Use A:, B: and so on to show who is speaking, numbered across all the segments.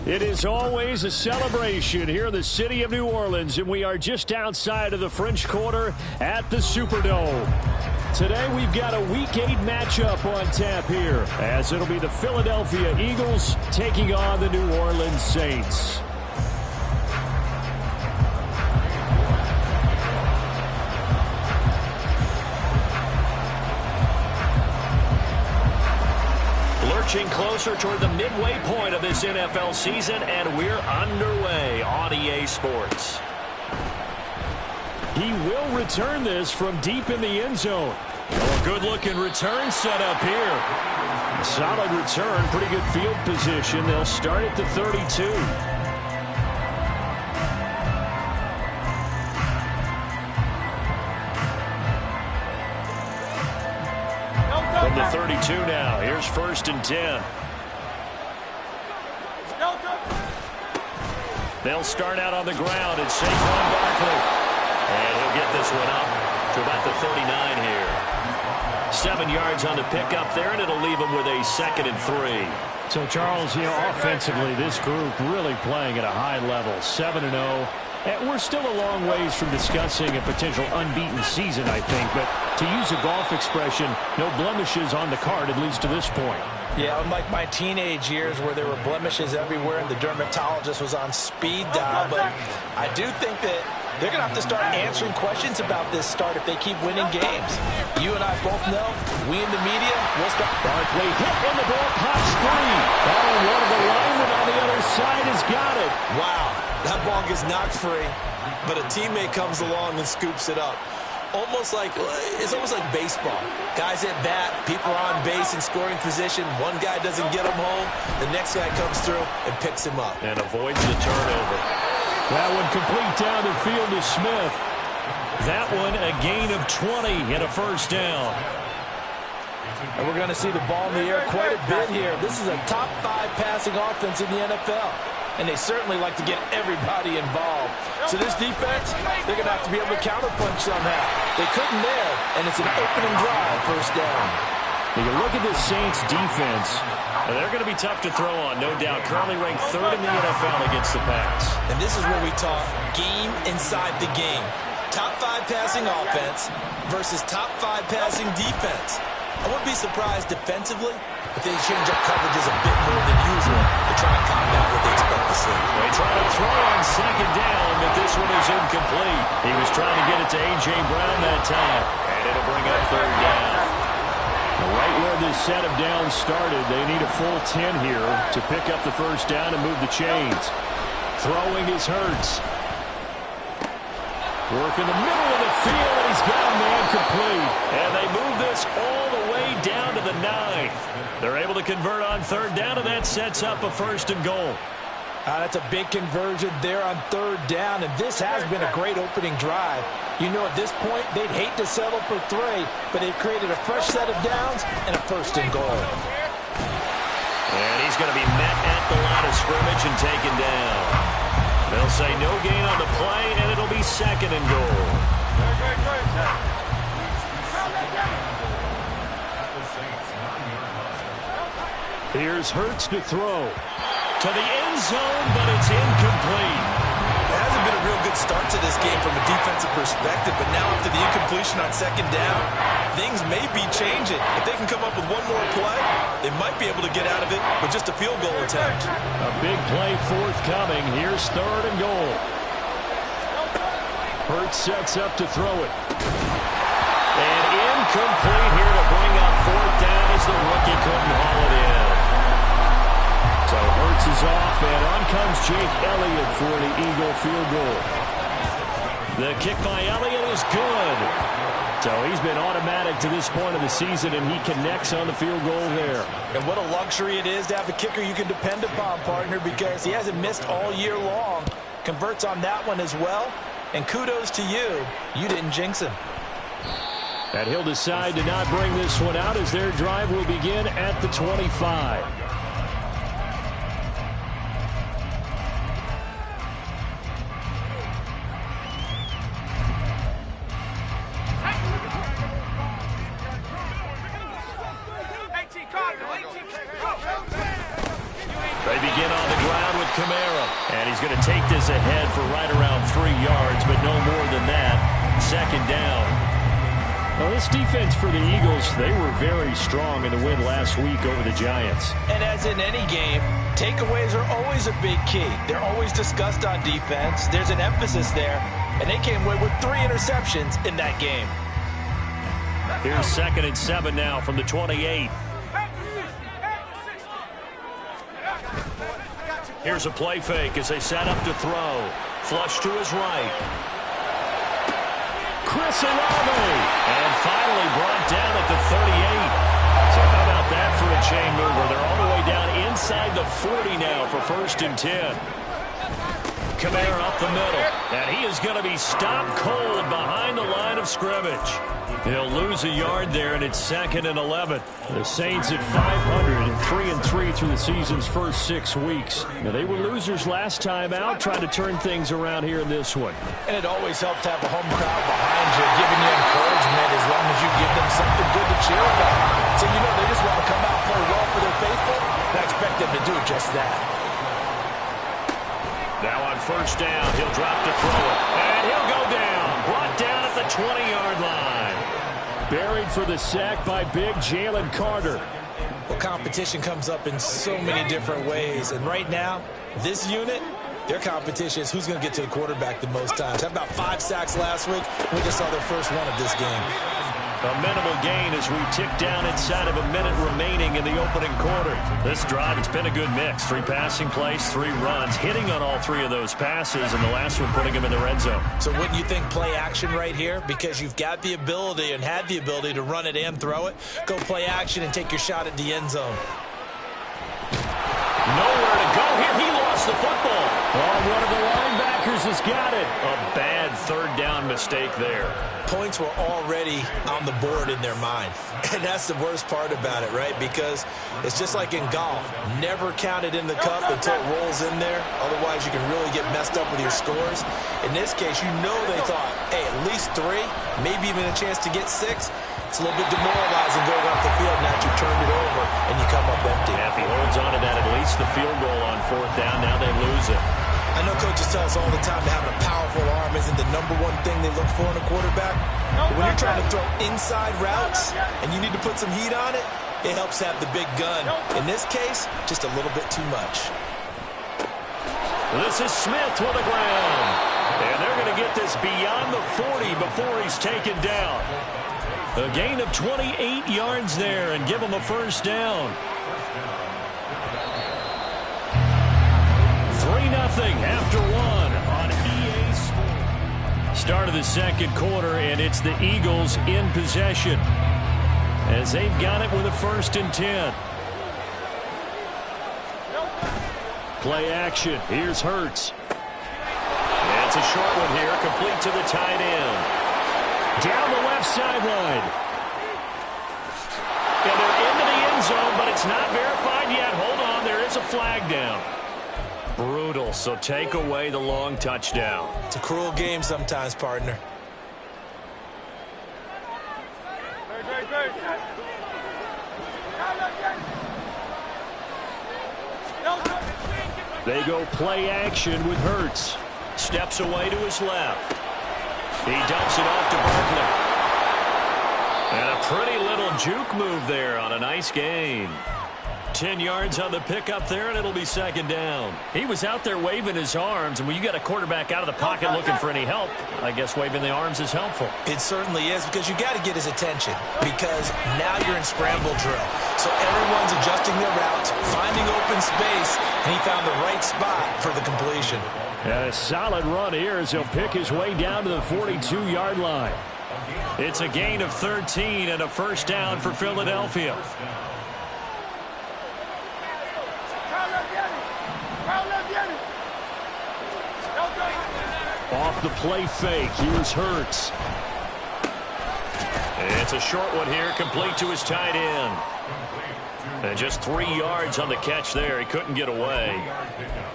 A: It is always a celebration here in the city of New Orleans, and we are just outside of the French Quarter at the Superdome. Today we've got a Week 8 matchup on tap here, as it'll be the Philadelphia Eagles taking on the New Orleans Saints. Lurching closer toward the midway point of this NFL season, and we're underway on EA Sports. He will return this from deep in the end zone. Oh, good-looking return set up here. Solid return, pretty good field position. They'll start at the 32. From the 32 now, here's 1st and 10. They'll start out on the ground and Saquon Barkley. And he'll get this one up to about the 39 here. 7 yards on the pickup there, and it'll leave him with a 2nd and 3. So, Charles, offensively, this group really playing at a high level, 7-0. And we're still a long ways from discussing a potential unbeaten season, I think. But to use a golf expression, no blemishes on the card, at least to this point.
B: Yeah, unlike my teenage years where there were blemishes everywhere and the dermatologist was on speed dial. But I do think that they're going to have to start answering questions about this start if they keep winning games. You and I both know, we in the media, we'll start.
A: Barkley hit and the ball pops free. Oh, one of the linemen on the other side has got it.
C: Wow, that ball gets knocked free, but a teammate comes along and scoops it up. It's almost like baseball. Guys at bat, people are on base in scoring position. One guy doesn't get him home. The next guy comes through and picks him up.
A: And avoids the turnover. That one complete down the field to Smith. That one a gain of 20 and a 1st down.
B: And we're going to see the ball in the air quite a bit here. This is a top 5 passing offense in the NFL. And they certainly like to get everybody involved. So this defense, they're going to have to be able to counterpunch somehow. They couldn't there, and it's an opening drive, 1st down.
A: When you look at this Saints defense, they're going to be tough to throw on, no doubt. Currently ranked 3rd in the NFL against the pass.
C: And this is where we talk game inside the game. Top 5 passing offense versus top 5 passing defense. I wouldn't be surprised defensively if they change up coverages a bit more than usual to try and combat what they expect to see.
A: They try to throw on 2nd down, but this one is incomplete. He was trying to get it to A.J. Brown that time, and it'll bring up 3rd down. Right where this set of downs started, they need a full 10 here to pick up the 1st down and move the chains. Throwing is Hurts. Work in the middle of the field, and he's got a man complete. And they move this all the way down to the 9. They're able to convert on 3rd down, and that sets up a 1st and goal.
B: That's a big conversion there on 3rd down, and this has been a great opening drive. You know, at this point, they'd hate to settle for 3, but they've created a fresh set of downs and a 1st and goal.
A: And he's going to be met at the line of scrimmage and taken down. They'll say no gain on play, and it'll be 2nd and goal. Here's Hurts to throw. To the end zone, but it's incomplete.
C: It hasn't been a real good start to this game from a defensive perspective, but now after the incompletion on 2nd down, things may be changing. If they can come up with one more play, they might be able to get out of it with just a field goal attempt.
A: A big play forthcoming. Here's 3rd and goal. Hurts sets up to throw it. And incomplete here to bring up 4th down as the rookie couldn't haul it in. So Hurts is off, and on comes Jake Elliott for the Eagle field goal. The kick by Elliott is good. So he's been automatic to this point of the season, and he connects on the field goal there.
B: And what a luxury it is to have a kicker you can depend upon, partner, because he hasn't missed all year long. Converts on that one as well. And kudos to you. You didn't jinx him.
A: And he'll decide to not bring this one out as their drive will begin at the 25. They begin on the ground with Kamara. And he's going to take this ahead for right around 3 yards, but no more than that. 2nd down. Now, this defense for the Eagles, they were very strong in the win last week over the Giants.
B: And as in any game, takeaways are always a big key. They're always discussed on defense. There's an emphasis there. And they came away with 3 interceptions in that game.
A: Here's 2nd and 7 now from the 28. Here's a play fake as they set up to throw. Flush to his right. Chris Olave. And finally brought down at the 38. So how about that for a chain mover? They're all the way down inside the 40 now for 1st and 10. Kamara up the middle. And he is going to be stopped cold behind the line of scrimmage. He'll lose a yard there, and it's 2nd and 11. The Saints at 500, 3-3 through the season's first 6 weeks. Now, they were losers last time out, trying to turn things around here in this one.
B: And it always helps to have a home crowd behind you, giving you encouragement as long as you give them something good to cheer about. So you know they just want to come out and play well for their faithful, and I expect them to do just that.
A: Now on 1st down, he'll drop to throw it. And he'll go down. Brought down at the 20-yard line. Buried for the sack by big Jalen Carter.
C: Well, competition comes up in so many different ways. And right now, this unit, their competition is who's going to get to the quarterback the most times. How about 5 sacks last week? We just saw their first one of this game.
A: A minimal gain as we tick down inside of a minute remaining in the opening quarter. This drive, it's been a good mix. 3 passing plays, 3 runs, hitting on all 3 of those passes, and the last one putting him in the red zone.
C: So wouldn't you think play action right here? Because you've got the ability and had the ability to run it and throw it. Go play action and take your shot at the end zone.
A: Nowhere to go here. He lost the football. Oh, one of the linebackers has got it. A bad 3rd down mistake there.
C: Points were already on the board in their mind. And that's the worst part about it, right? Because it's just like in golf. Never count it in the cup until it rolls in there. Otherwise, you can really get messed up with your scores. In this case, you know they thought, hey, at least 3, maybe even a chance to get 6. It's a little bit demoralizing going off the field now that you turned it over and you come up empty.
A: Yeah, if he holds on to that, at least the field goal on 4th down, now they lose it.
C: I know coaches tell us all the time that having a powerful arm isn't the #1 thing they look for in a quarterback. But when you're trying to throw inside routes and you need to put some heat on it, it helps have the big gun. In this case, just a little bit too much.
A: This is Smith with the ground. And they're going to get this beyond the 40 before he's taken down. A gain of 28 yards there and give him a 1st down. 3-0 after 1 on EA Sports. Start of the 2nd quarter, and it's the Eagles in possession as they've got it with a 1st and 10. Play action. Here's Hurts. And it's a short one here, complete to the tight end. Down the left sideline. And they're into the end zone, but it's not verified yet. Hold on, there is a flag down. Brutal, so take away the long touchdown.
C: It's a cruel game sometimes, partner.
A: They go play action with Hurts. Steps away to his left. He dumps it off to Barkley. And a pretty little juke move there on a nice gain. 10 yards on the pickup there, and it'll be second down. He was out there waving his arms, and when you got a quarterback out of the pocket looking for any help, I guess waving the arms is helpful.
C: It certainly is, because you got to get his attention, because now you're in scramble drill. So everyone's adjusting their routes, finding open space, and he found the right spot for the completion.
A: And a solid run here as he'll pick his way down to the 42-yard line. It's a gain of 13 and a first down for Philadelphia. Off the play fake, here's Hurts. It's a short one here, complete to his tight end. And just 3 yards on the catch there. He couldn't get away.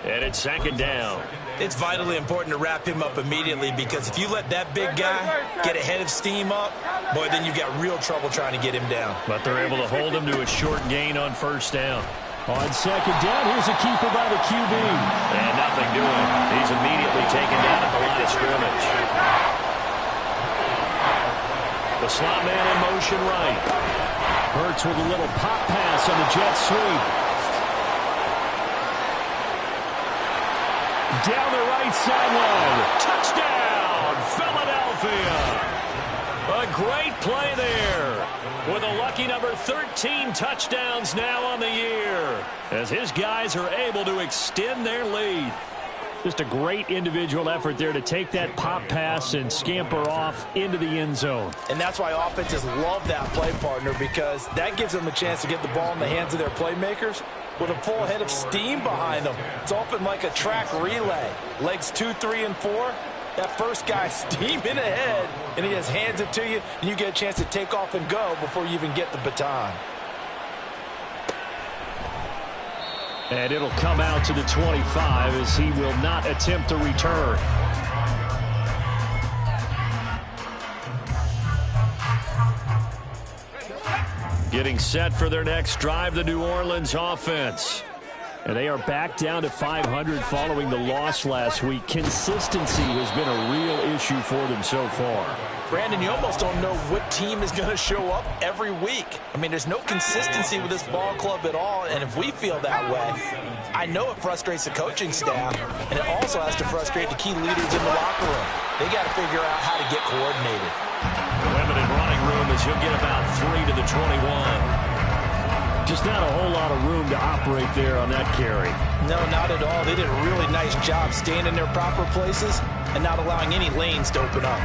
A: And it's second down.
C: It's vitally important to wrap him up immediately, because if you let that big guy get a head of steam up, boy, then you've got real trouble trying to get him down.
A: But they're able to hold him to a short gain on first down. On second down, here's a keeper by the QB. And nothing doing. He's immediately taken down at the line of scrimmage. The slot man in motion right. Hurts with a little pop pass on the jet sweep. Down the right sideline. Touchdown, Philadelphia. A great play there. With a lucky number 13 touchdowns now on the year, as his guys are able to extend their lead. Just a great individual effort there to take that pop pass and scamper off into the end zone.
B: And that's why offenses love that play, partner, because that gives them a chance to get the ball in the hands of their playmakers with a full head of steam behind them. It's often like a track relay. Legs 2, 3, and 4. That first guy steaming ahead, and he just hands it to you, and you get a chance to take off and go before you even get the baton.
A: And it'll come out to the 25 as he will not attempt a return. Getting set for their next drive, the New Orleans offense. And they are back down to 500 following the loss last week. Consistency has been a real issue for them so far.
B: Brandon, you almost don't know what team is going to show up every week. I mean, there's no consistency with this ball club at all, and if we feel that way, I know it frustrates the coaching staff, and it also has to frustrate the key leaders in the locker room. They got to figure out how to get coordinated.
A: Limited running room as he'll get about 3 to the 21. Just not a whole lot of room to operate there on that carry.
B: No, not at all. They did a really nice job staying in their proper places and not allowing any lanes to open up.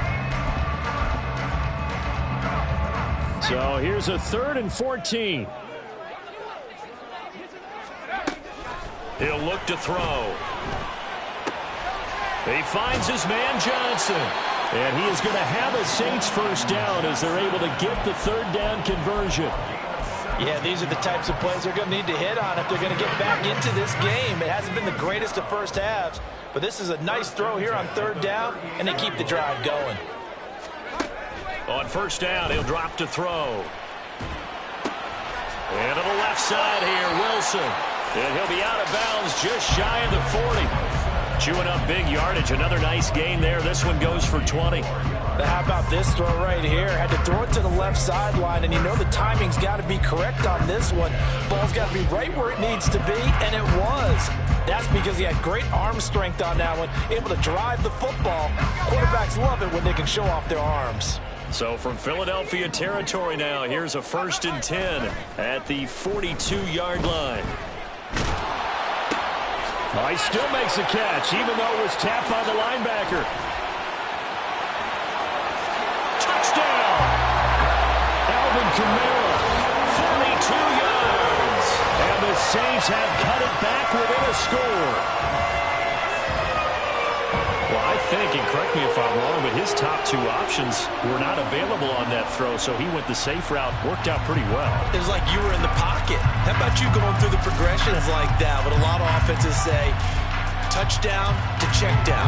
A: So here's a 3rd and 14. He'll look to throw. He finds his man Johnson. And he is going to have a Saints first down as they're able to get the 3rd down conversion.
B: Yeah, these are the types of plays they're going to need to hit on if they're going to get back into this game. It hasn't been the greatest of first halves, but this is a nice throw here on 3rd down, and they keep the drive going.
A: On first down, he'll drop to throw. And to the left side here, Wilson. And he'll be out of bounds just shy of the 40. Chewing up big yardage. Another nice gain there. This one goes for 20.
B: But how about this throw right here? Had to throw it to the left sideline, and you know the timing's got to be correct on this one. Ball's got to be right where it needs to be, and it was. That's because he had great arm strength on that one, able to drive the football. Quarterbacks love it when they can show off their arms.
A: So from Philadelphia territory now, here's a 1st and 10 at the 42-yard line. Oh, he still makes a catch, even though it was tapped by the linebacker. Touchdown! Alvin Kamara, 42 yards. And the Saints have cut it back within a score. Well, I think, and correct me if I'm wrong, but his top 2 options were not available on that throw, so he went the safe route, worked out pretty well.
C: It was like you were in the pocket. How about you going through the progressions like that? But a lot of offenses say, touchdown to check down.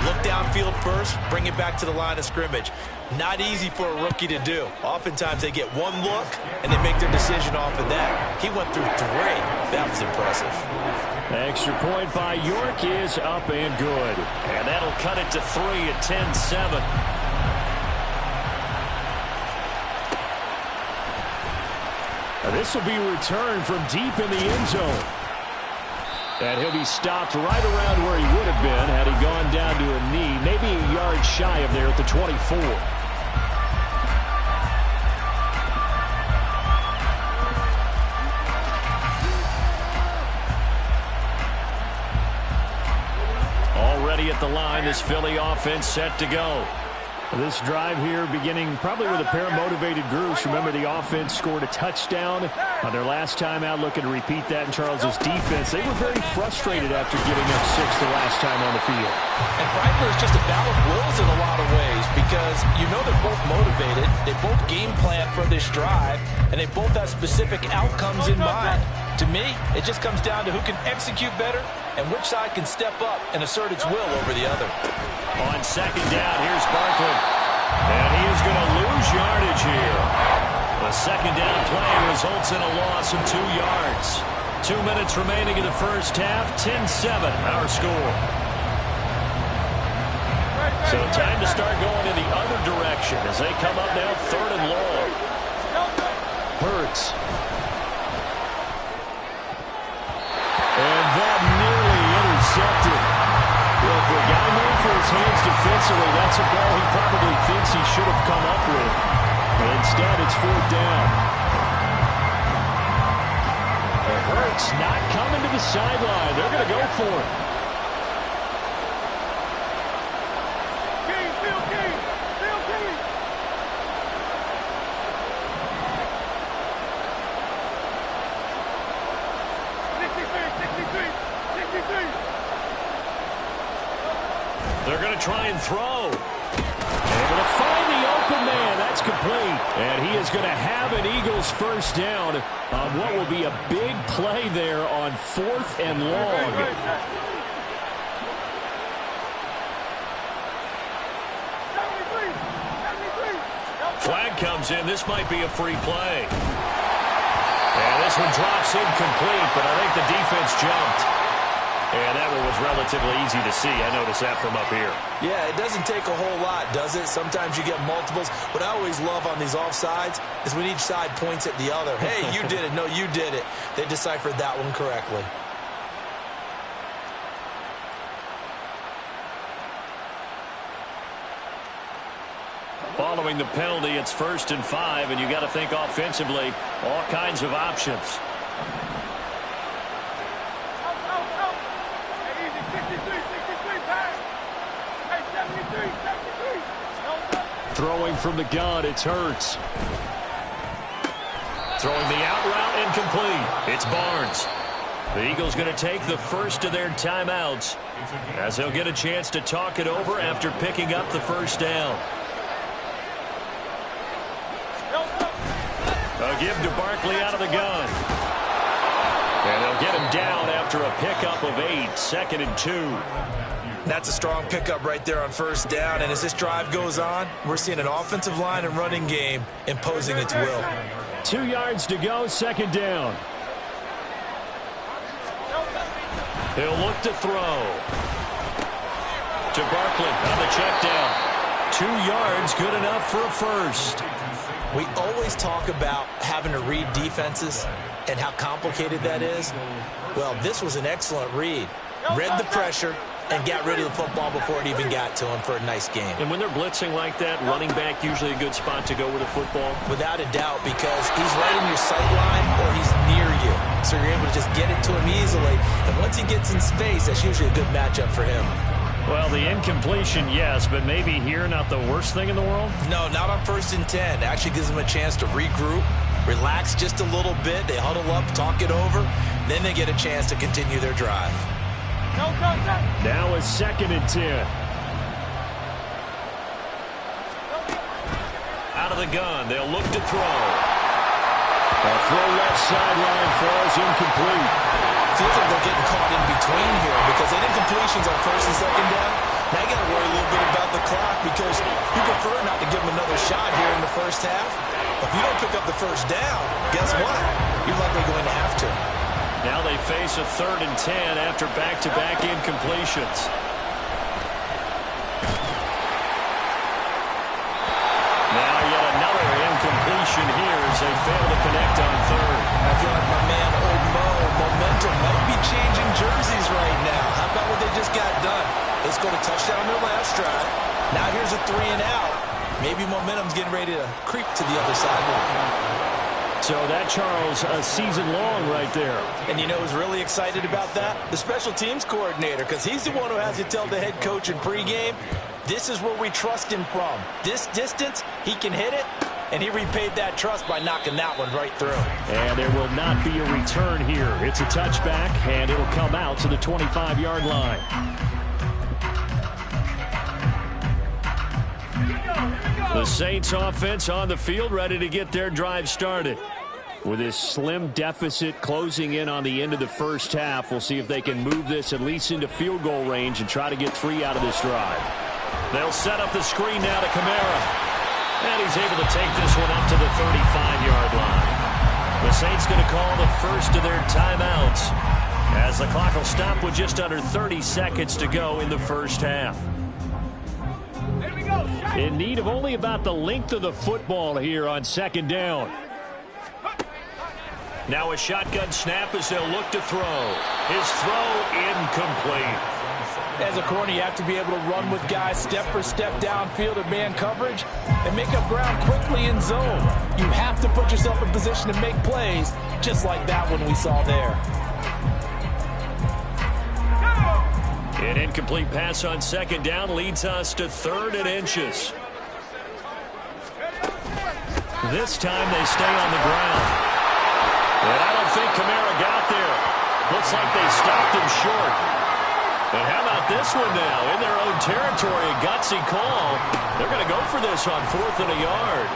C: Look downfield first, bring it back to the line of scrimmage. Not easy for a rookie to do. Oftentimes they get one look and they make their decision off of that. He went through 3. That was impressive.
A: Extra point by York is up and good. And that'll cut it to 3 at 10-7. This will be returned from deep in the end zone. And he'll be stopped right around where he would have been had he gone down to a knee, maybe a yard shy of there at the 24. Already at the line, this Philly offense set to go. This drive here beginning probably with a pair of motivated groups. Remember, the offense scored a touchdown on their last time out, looking to repeat that in Charles's defense. They were very frustrated after giving up 6 the last time on the field.
B: And frankly, it's just a battle of wills in a lot of ways because you know they're both motivated. They both game plan for this drive, and they both have specific outcomes in mind. To me, it just comes down to who can execute better and which side can step up and assert its will over the other.
A: On second down, here's Barkley. And he is going to lose yardage here. The second down play results in a loss of 2 yards. 2 minutes remaining in the first half. 10-7, our score. So time to start going in the other direction as they come up now 3rd and long. Hurts. And that nearly intercepted. Well, for a guy known for his hands defensively, that's a ball he probably thinks he should have come up with. But instead, it's 4th down. And Hurts not coming to the sideline. They're going to go for it. They're going to try and throw. Able to find the open man. That's complete. And he is going to have an Eagles first down on what will be a big play there on 4th and long. Flag comes in. This might be a free play. And this one drops incomplete, but I think the defense jumped. And that one was relatively easy to see. I noticed that from up here.
C: Yeah, it doesn't take a whole lot, does it? Sometimes you get multiples. What I always love on these offsides is when each side points at the other. Hey, you did it. No, you did it. They deciphered that one correctly.
A: Following the penalty, it's 1st and 5, and you got to think offensively, all kinds of options. Throwing from the gun, it's Hurts. Throwing the out route, incomplete. It's Barnes. The Eagles going to take the first of their timeouts as they'll get a chance to talk it over after picking up the first down. A give to Barkley out of the gun. And they'll get him down after a pickup of 8, 2nd and 2.
C: That's a strong pickup right there on 1st down. And as this drive goes on, we're seeing an offensive line and running game imposing its will.
A: 2 yards to go, 2nd down. He'll look to throw. To Barkley on the check down. 2 yards, good enough for a first.
C: We always talk about having to read defenses and how complicated that is. Well, this was an excellent read. Read the pressure and got rid of the football before it even got to him for a nice game.
A: And when they're blitzing like that, running back usually a good spot to go with the football?
C: Without a doubt, because he's right in your sight line or he's near you. So you're able to just get it to him easily. And once he gets in space, that's usually a good matchup for him.
A: Well, the incompletion, yes, but maybe here not the worst thing in the world?
C: No, not on 1st and 10. It actually gives them a chance to regroup, relax just a little bit. They huddle up, talk it over. Then they get a chance to continue their drive.
A: Now it's 2nd and 10. Out of the gun, they'll look to throw. A throw left sideline falls incomplete.
C: Feels like they're getting caught in between here because they didn't complete first half. If you don't pick up the first down, guess what? You're likely going to have to.
A: Now they face a 3rd and 10 after back-to-back incompletions. Now yet another incompletion here as they fail to connect on 3rd.
C: I feel like my man, Old Mo, momentum might be changing jerseys right now. How about what they just got done? They scored a touchdown on their last drive. Now here's a 3 and out. Maybe momentum's getting ready to creep to the other sideline.
A: So that, Charles, a season long right there.
B: And you know who's really excited about that? The special teams coordinator, because he's the one who has to tell the head coach in pregame, this is where we trust him from. This distance, he can hit it, and he repaid that trust by knocking that one right through.
A: And there will not be a return here. It's a touchback, and it'll come out to the 25-yard line. The Saints offense on the field, ready to get their drive started. With this slim deficit closing in on the end of the first half, we'll see if they can move this at least into field goal range and try to get 3 out of this drive. They'll set up the screen now to Kamara. And he's able to take this one up to the 35-yard line. The Saints going to call the first of their timeouts as the clock will stop with just under 30 seconds to go in the first half. In need of only about the length of the football here on 2nd down. Now a shotgun snap as they'll look to throw. His throw incomplete.
B: As a corner, you have to be able to run with guys step for step downfield in man coverage and make up ground quickly in zone. You have to put yourself in position to make plays, just like that one we saw there.
A: An incomplete pass on 2nd down leads us to 3rd and inches. This time they stay on the ground. And I don't think Kamara got there. Looks like they stopped him short. And how about this one now? In their own territory, a gutsy call. They're going to go for this on 4th and a yard.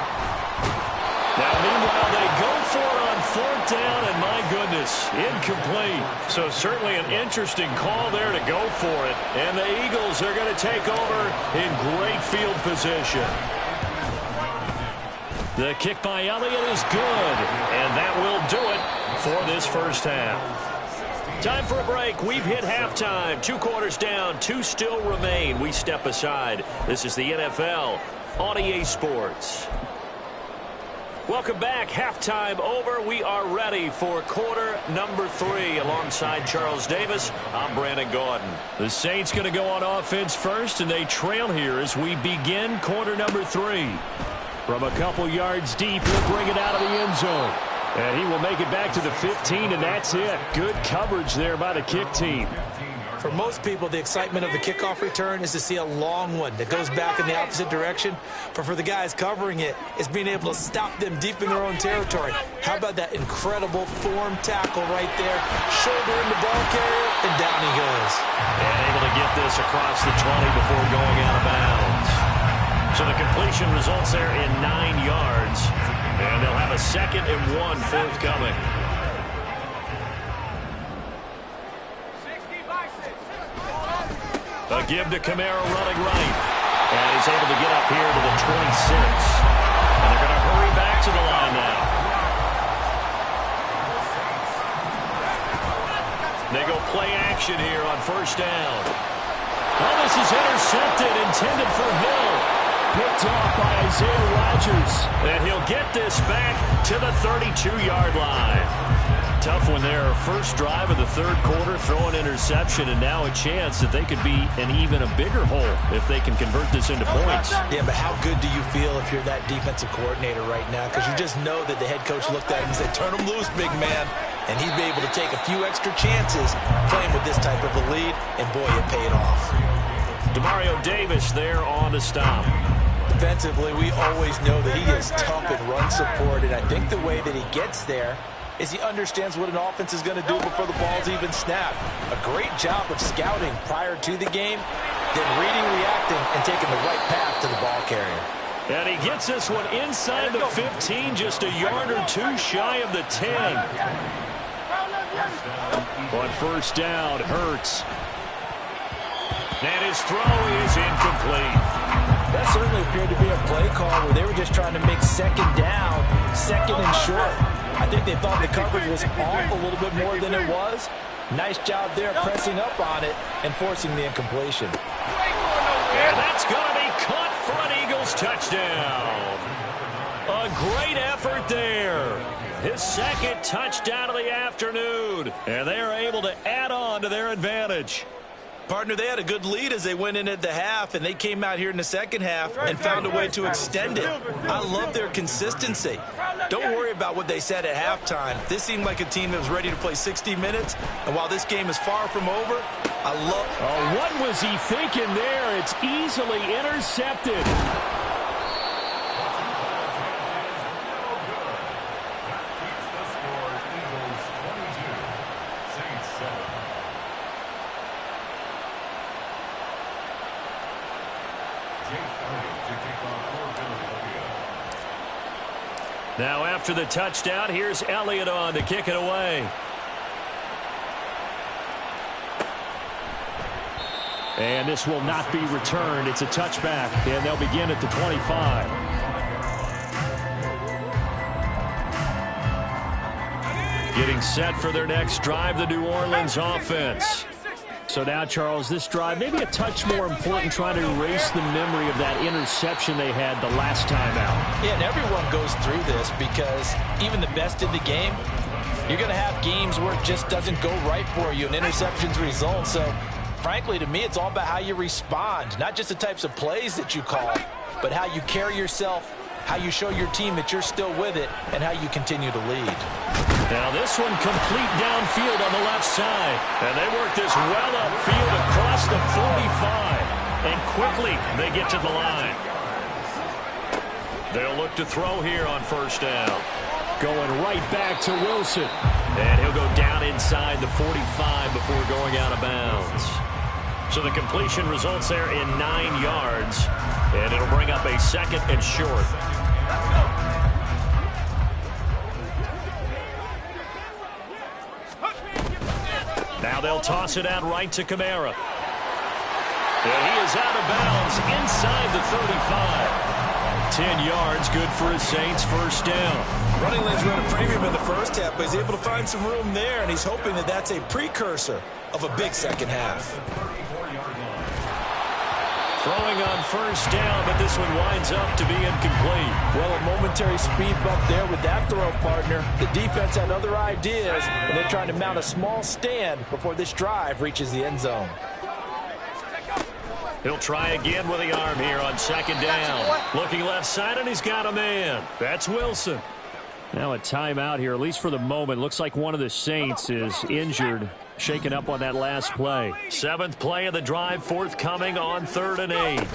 A: Now, meanwhile, they go for it on 4th down, and my goodness, incomplete. So certainly an interesting call there to go for it. And the Eagles are going to take over in great field position. The kick by Elliott is good, and that will do it for this first half. Time for a break. We've hit halftime. 2 quarters down, 2 still remain. We step aside. This is the NFL on EA Sports. Welcome back. Halftime over. We are ready for quarter number 3. Alongside Charles Davis, I'm Brandon Gordon. The Saints going to go on offense first, and they trail here as we begin quarter number 3. From a couple yards deep, he'll bring it out of the end zone. And he will make it back to the 15, and that's it. Good coverage there by the kick team.
C: For most people, the excitement of the kickoff return is to see a long one that goes back in the opposite direction. But for the guys covering it, it's being able to stop them deep in their own territory. How about that incredible form tackle right there? Shoulder in the ball carrier, and down he goes.
A: And able to get this across the 20 before going out of bounds. So the completion results there in 9 yards. And they'll have a 2nd and 1 forthcoming. A give to Kamara running right. And he's able to get up here to the 26. And they're going to hurry back to the line now. They go play action here on 1st down. Oh, this is intercepted, intended for Hill. Picked off by Isaiah Rodgers. And he'll get this back to the 32-yard line. Tough one there. First drive of the 3rd quarter, throw an interception, and now a chance that they could be in even a bigger hole if they can convert this into points.
C: Yeah, but how good do you feel if you're that defensive coordinator right now? Because you just know that the head coach looked at him and said, turn him loose, big man. And he'd be able to take a few extra chances playing with this type of a lead, and boy, it paid off.
A: Demario Davis there on the stop.
C: Defensively, we always know that he is tough in run support, and I think the way that he gets there is he understands what an offense is going to do before the ball's even snapped. A great job of scouting prior to the game, then reading, reacting, and taking the right path to the ball carrier.
A: And he gets this one inside the 15, just a yard or 2 shy of the 10. On 1st down, Hurts. And his throw is incomplete.
B: That certainly appeared to be a play call where they were just trying to make second down, second and short. I think they thought the coverage was off a little bit more than it was. Nice job there pressing up on it and forcing the incompletion.
A: And that's going to be caught for an Eagles touchdown. A great effort there. His second touchdown of the afternoon. And they are able to add on to their advantage.
C: Partner, they had a good lead as they went in at the half, and they came out here in the second half and found a way to extend it. I love their consistency. Don't worry about what they said at halftime. This seemed like a team that was ready to play 60 minutes, and while this game is far from over, I love...
A: Oh, what was he thinking there? It's easily intercepted. Now after the touchdown, here's Elliott on to kick it away. And this will not be returned. It's a touchback, and they'll begin at the 25. Getting set for their next drive, the New Orleans offense. So now, Charles, this drive maybe a touch more important, trying to erase the memory of that interception they had the last time out.
B: Yeah, and everyone goes through this because even the best in the game, you're going to have games where it just doesn't go right for you and interceptions result. So, frankly, to me, it's all about how you respond, not just the types of plays that you call, but how you carry yourself, how you show your team that you're still with it, and how you continue to lead.
A: Now this one complete downfield on the left side. And they work this well upfield across the 45. And quickly they get to the line. They'll look to throw here on first down. Going right back to Wilson. And he'll go down inside the 45 before going out of bounds. So the completion results there in 9 yards. And it'll bring up a second and short. Now they'll toss it out right to Kamara. And he is out of bounds inside the 35. 10 yards, good for his Saints, first down.
C: Running lanes run a premium in the first half, but he's able to find some room there, and he's hoping that that's a precursor of a big second half.
A: Throwing on first down, but this one winds up to be incomplete.
B: Well, a momentary speed bump there with that throw, partner. The defense had other ideas, and they're trying to mount a small stand before this drive reaches the end zone.
A: He'll try again with the arm here on second down. Looking left side, and he's got a man. That's Wilson. Now a timeout here, at least for the moment. Looks like one of the Saints is injured, shaken up on that last play. 7th play of the drive, forthcoming on 3rd and 8.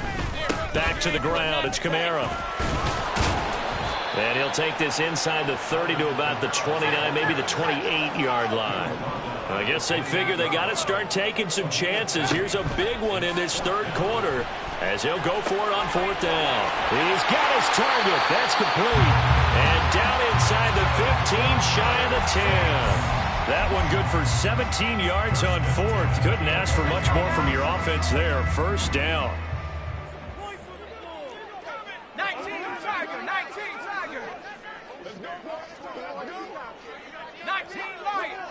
A: Back to the ground, it's Kamara. And he'll take this inside the 30 to about the 29, maybe the 28-yard line. I guess they figure they got to start taking some chances. Here's a big one in this 3rd quarter as he'll go for it on 4th down. He's got his target. That's complete. And down inside the 15, shy of the 10. That one good for 17 yards on 4th. Couldn't ask for much more from your offense there. First down.
D: 19 Tiger, 19 Tiger. 19 Lion.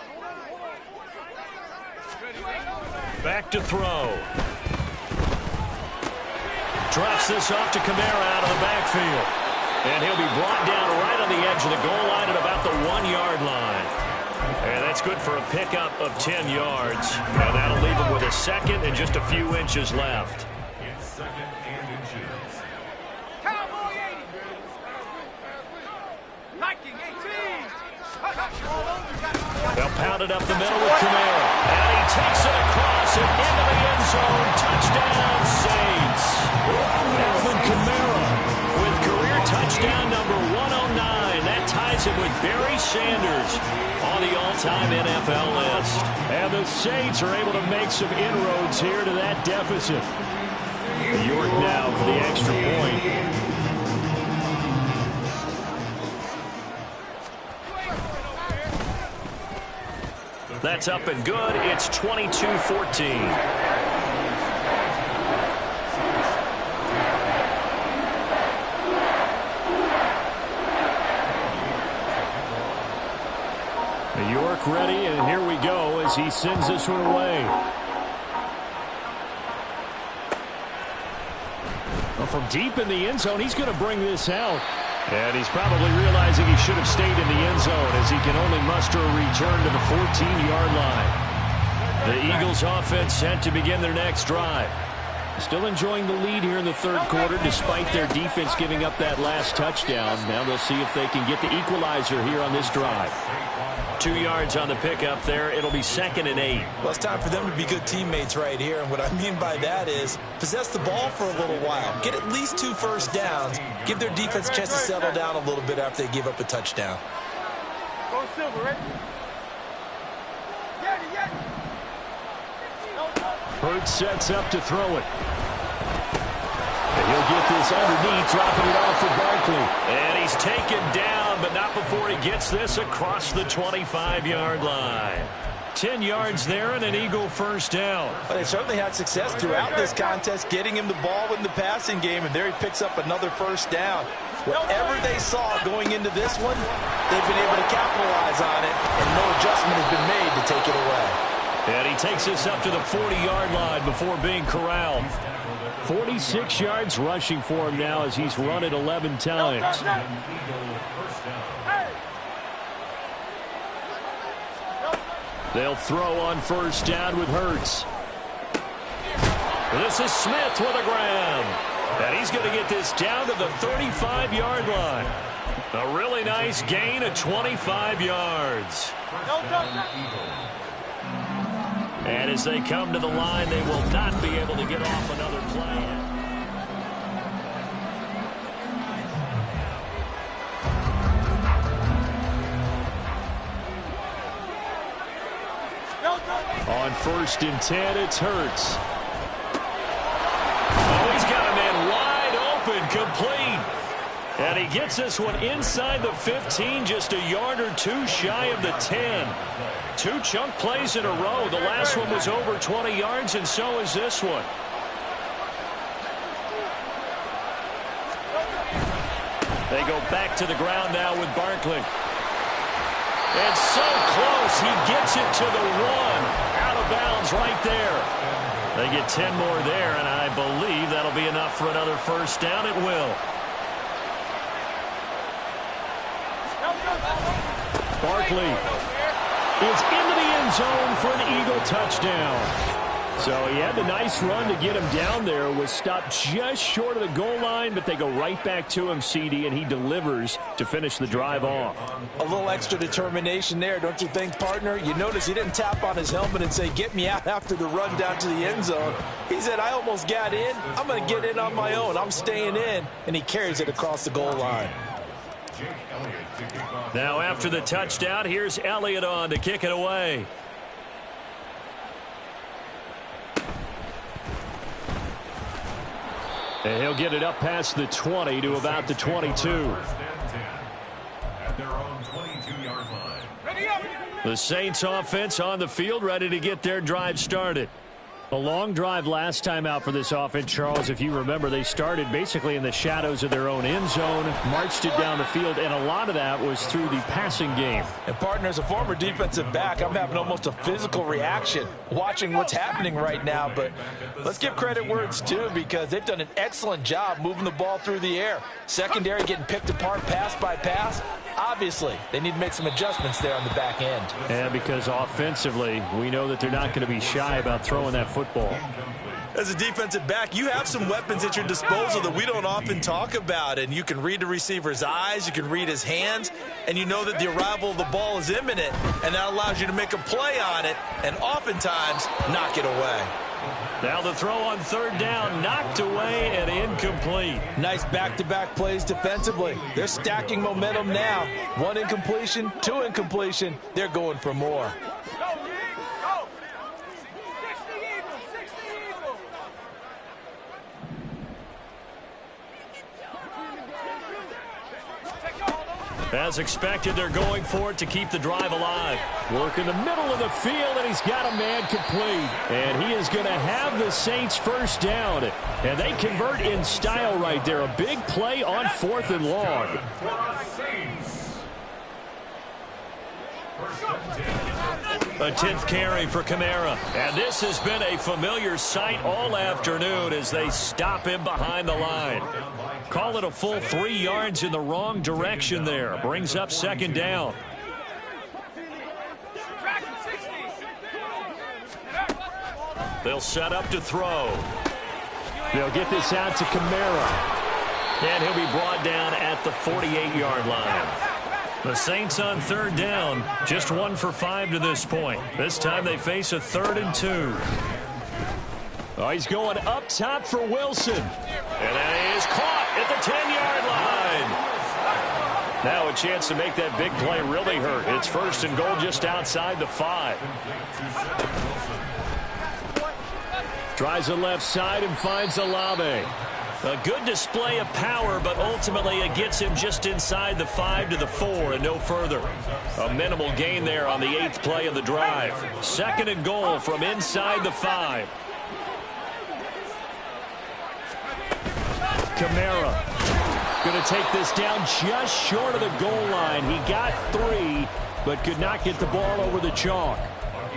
A: Back to throw. Drops this off to Kamara out of the backfield. And he'll be brought down right on the edge of the goal line at about the 1-yard line. And that's good for a pickup of 10 yards. And that'll leave him with a second and just a few inches left.
D: Cowboy 80. Viking 18.
A: They'll pound it up the middle with Kamara. And he takes it across and into the end zone. Touchdown, Saints. Alvin Kamara with career touchdown number 109. That ties him with Barry Sanders on the all-time NFL list. And the Saints are able to make some inroads here to that deficit. York now for the extra point. That's up and good. It's 22-14. playbook ready, and here we go as he sends this one away. Well, from deep in the end zone, he's going to bring this out. And he's probably realizing he should have stayed in the end zone as he can only muster a return to the 14-yard line. The Eagles offense set to begin their next drive. Still enjoying the lead here in the third quarter despite their defense giving up that last touchdown. Now they'll see if they can get the equalizer here on this drive. 2 yards on the pickup there. It'll be 2nd and 8.
C: Well, it's time for them to be good teammates right here. And what I mean by that is possess the ball for a little while. Get at least 2 first downs. Give their defense a chance to settle down a little bit after they give up a touchdown.
D: Go Silver, ready?
A: Hurts sets up to throw it. And he'll get this underneath, dropping it off for Barkley. And he's taken down, but not before he gets this across the 25-yard line. 10 yards there and an Eagle first down.
B: Well, they certainly had success throughout this contest, getting him the ball in the passing game, and there he picks up another first down. Whatever they saw going into this one, they've been able to capitalize on it, and no adjustment has been made to take it away.
A: And he takes this up to the 40-yard line before being corralled. 46 yards rushing for him now as he's run it 11 times. They'll throw on first down with Hurts. This is Smith with a grab. And he's going to get this down to the 35-yard line. A really nice gain of 25 yards. And as they come to the line, they will not be able to get off another play. On 1st and 10, it's Hurts. Oh, he's got a man wide open, complete. And he gets this one inside the 15, just a yard or 2 shy of the 10. 2 chunk plays in a row. The last one was over 20 yards, and so is this one. They go back to the ground now with Barkley. And so close, he gets it to the 1. Out of bounds right there. They get 10 more there, and I believe that'll be enough for another first down. It will. Barkley is into the end zone for an Eagle touchdown. So he had the nice run to get him down there. Was stopped just short of the goal line, but they go right back to him, CD, and he delivers to finish the drive off.
B: A little extra determination there, don't you think, partner? You notice he didn't tap on his helmet and say, get me out after the run down to the end zone. He said, I almost got in. I'm going to get in on my own. I'm staying in. And he carries it across the goal line.
A: Now after the touchdown, here's Elliott on to kick it away. And he'll get it up past the 20 to about the 22. The Saints offense on the field, ready to get their drive started. A long drive last time out for this offense, Charles. If you remember, they started basically in the shadows of their own end zone, marched it down the field, and a lot of that was through the passing game.
B: And, partner, as a former defensive back, I'm having almost a physical reaction watching what's happening right now. But let's give credit where it's due, because they've done an excellent job moving the ball through the air. Secondary getting picked apart pass by pass. Obviously, they need to make some adjustments there on the back end.
A: Yeah, because offensively, we know that they're not going to be shy about throwing that football.
C: As a defensive back, you have some weapons at your disposal that we don't often talk about. And you can read the receiver's eyes, you can read his hands, and you know that the arrival of the ball is imminent. And that allows you to make a play on it and oftentimes knock it away.
A: Now the throw on third down, knocked away and incomplete.
B: Nice back-to-back plays defensively. They're stacking momentum now. 1 incompletion, 2 incompletion. They're going for more.
A: As expected, they're going for it to keep the drive alive. Work in the middle of the field, and he's got a man complete. And he is going to have the Saints first down. And they convert in style right there. A big play on 4th and long. A 10th carry for Kamara. And this has been a familiar sight all afternoon as they stop him behind the line. Call it a full 3 yards in the wrong direction there. Brings up second down. They'll set up to throw. They'll get this out to Kamara. And he'll be brought down at the 48-yard line. The Saints on third down, just 1 for 5 to this point. This time they face a 3rd and 2. Oh, he's going up top for Wilson. And that is caught at the 10-yard line. Now a chance to make that big play really hurt. It's 1st and goal just outside the 5. Tries the left side and finds Olave. A good display of power, but ultimately it gets him just inside the 5 to the 4 and no further. A minimal gain there on the 8th play of the drive. 2nd and goal from inside the 5. Kamara going to take this down just short of the goal line. He got 3, but could not get the ball over the chalk.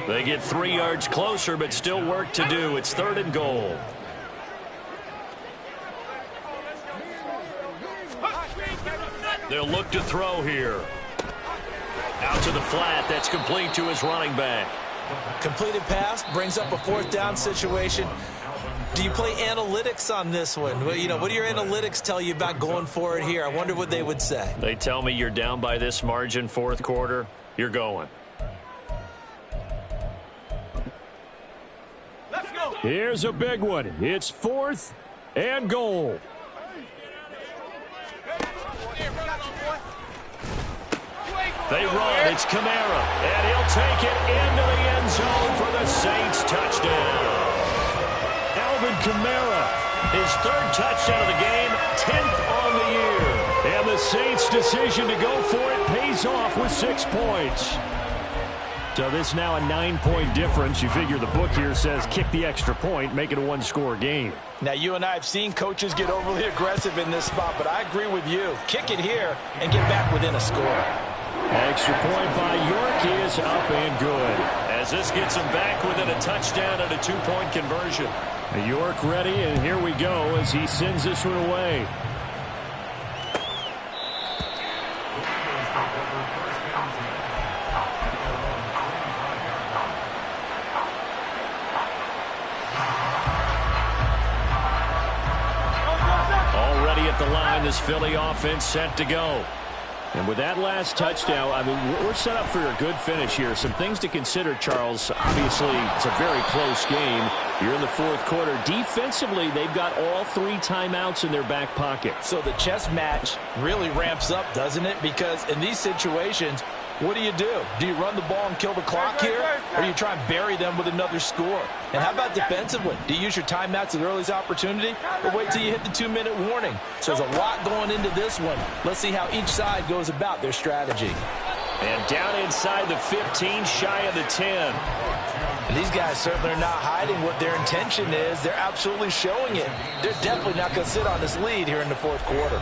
A: They get 3 yards closer, but still work to do. It's 3rd and goal. They'll look to throw here. Out to the flat. That's complete to his running back.
C: Completed pass brings up a 4th down situation. Do you play analytics on this one? Well, what do your analytics tell you about going for it here? I wonder what they would say.
A: They tell me you're down by this margin 4th quarter. You're going.
D: Let's go.
A: Here's a big one. It's 4th and goal. They run. It's Kamara. And he'll take it into the end zone for the Saints touchdown. Alvin Kamara, his 3rd touchdown of the game, 10th on the year. And the Saints' decision to go for it pays off with 6 points. So this now a 9-point difference. You figure the book here says kick the extra point, make it a 1-score game.
B: Now, you and I have seen coaches get overly aggressive in this spot, but I agree with you. Kick it here and get back within a score.
A: Extra point by York is up and good. As this gets him back within a touchdown and a 2-point conversion. York ready, and here we go as he sends this one away. Already at the line, this Philly offense set to go. And with that last touchdown, I mean, we're set up for a good finish here. Some things to consider, Charles. Obviously, it's a very close game. You're in the 4th quarter. Defensively, they've got all 3 timeouts in their back pocket.
B: So the chess match really ramps up, doesn't it? Because in these situations, what do? Do you run the ball and kill the clock here? Or do you try and bury them with another score? And how about defensively? Do you use your timeouts at the earliest opportunity? Or wait till you hit the 2-minute warning? So there's a lot going into this one. Let's see how each side goes about their strategy.
A: And down inside the 15, shy of the 10.
B: And these guys certainly are not hiding what their intention is. They're absolutely showing it. They're definitely not going to sit on this lead here in the 4th quarter.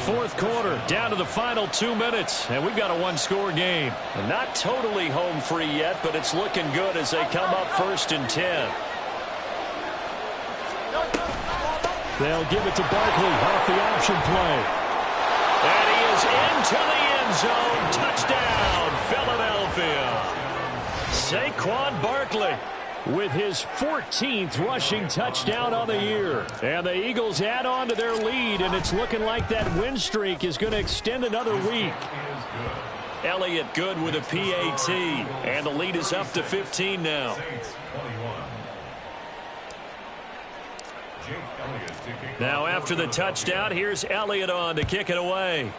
A: 4th quarter, down to the final 2 minutes, and we've got a 1-score game. And not totally home free yet, but it's looking good as they come up 1st and 10. They'll give it to Barkley off the option play. And he is into the end zone. Touchdown, Philadelphia. Saquon Barkley with his 14th rushing touchdown on the year. And the Eagles add on to their lead, and it's looking like that win streak is going to extend another week. Elliott good with a PAT, and the lead is up to 15 now. Now after the touchdown, here's Elliott on to kick it away.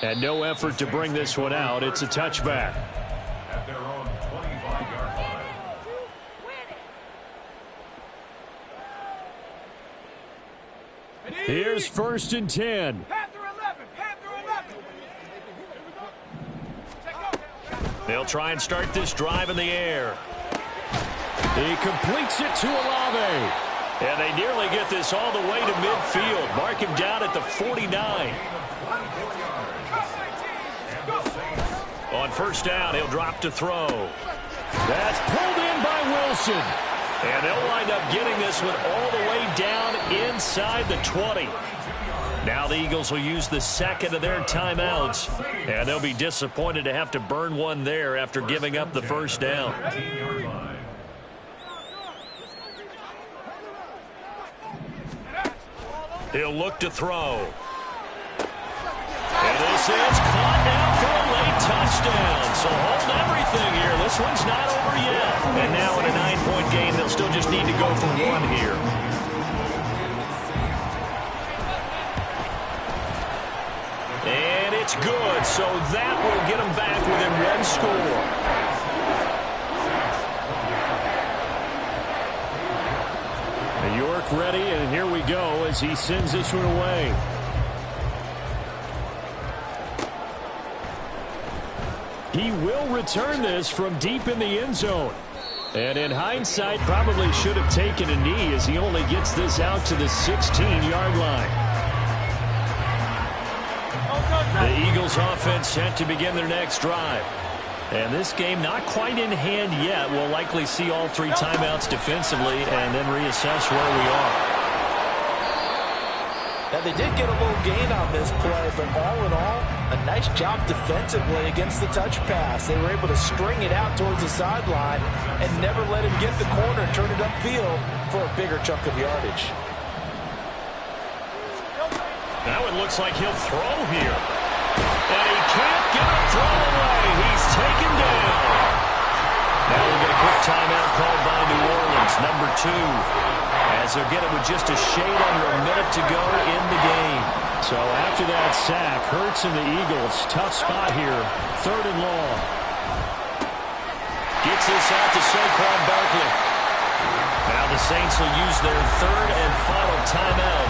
A: And no effort to bring this one out. It's a touchback.
E: At their own 25-yard line.
A: Here's 1st and 10. They'll try and start this drive in the air. He completes it to Olave. And they nearly get this all the way to midfield. Mark him down at the 49. On first down, he'll drop to throw.
B: That's pulled in by Wilson.
A: And they'll wind up getting this one all the way down inside the 20. Now the Eagles will use the second of their timeouts. And they'll be disappointed to have to burn one there after giving up the first down. He'll look to throw. And this is caught now for a late touchdown. So hold everything here. This one's not over yet. And now in a 9-point game, they'll still just need to go for one here. And it's good. So that will get them back within one score.
B: York ready, and here we go as he sends this one away. He will return this from deep in the end zone. And in hindsight, probably should have taken a knee as he only gets this out to the 16-yard line. The Eagles offense set to begin their next drive. And this game not quite in hand yet. We'll likely see all three timeouts defensively and then reassess where we are. Now, they did get a little gain on this play, but all in all, a nice job defensively against the touch pass. They were able to string it out towards the sideline and never let him get the corner and turn it upfield for a bigger chunk of yardage.
A: Now it looks like he'll throw here. And he can't get a throw away. He's taken down. Now we'll get a quick timeout called by New Orleans, number 2. As they'll get it with just a shade under a minute to go in the game. So after that sack, Hurts and the Eagles, tough spot here, 3rd and long. Gets this out to Saquon Barkley. Now the Saints will use their 3rd and final timeout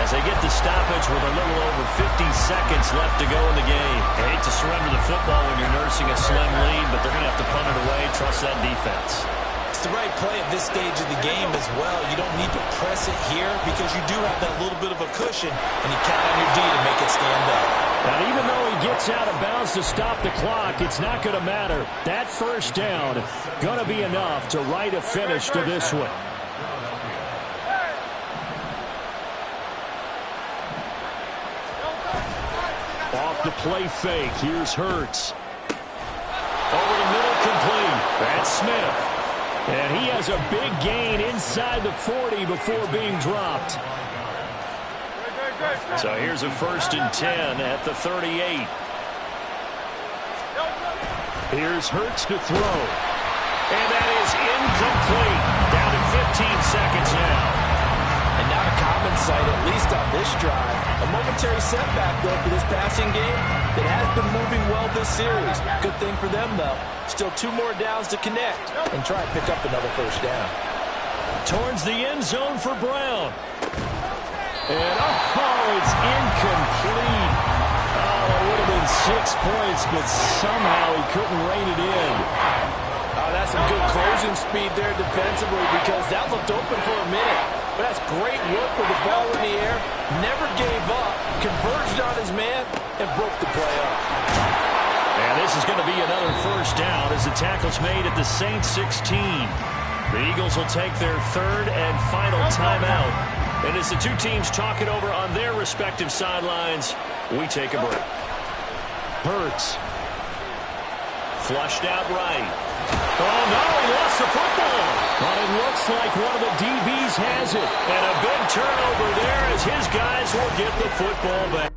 A: as they get the stoppage with a little over 50 seconds left to go in the game. I hate to surrender the football when you're nursing a slim lead, but they're going to have to punt it away. Trust that defense.
C: It's the right play at this stage of the game as well. You don't need to press it here because you do have that little bit of a cushion, and you count on your D to make it stand up.
B: And even though he gets out of bounds to stop the clock, it's not going to matter. That first down going to be enough to write a finish to this one. Off the play fake, here's Hurts. Over the middle, complete. That's Smith. And he has a big gain inside the 40 before being dropped.
A: So here's a 1st and 10 at the 38.
B: Here's Hurts to throw.
A: And that is incomplete. Down to 15 seconds now.
B: And not a common sight, at least on this drive. A momentary setback, though, for this passing game that has been moving well this series. Good thing for them, though. Still 2 more downs to connect and try and pick up another first down.
A: Towards the end zone for Brown.
B: And, it's incomplete. Oh, it would have been 6 points, but somehow he couldn't rein it in. Oh, that's some good closing speed there defensively because that looked open for a minute. But that's great work with the ball in the air. Never gave up, converged on his man, and broke the play up.
A: And this is going to be another first down as the tackle's made at the Saints 16. The Eagles will take their 3rd and final timeout. And as the two teams talk it over on their respective sidelines, we take a break.
B: Hurts.
A: Flushed out right. Oh, no, he lost the football.
B: But it looks like one of the DBs has it.
A: And a big turnover there as his guys will get the football back.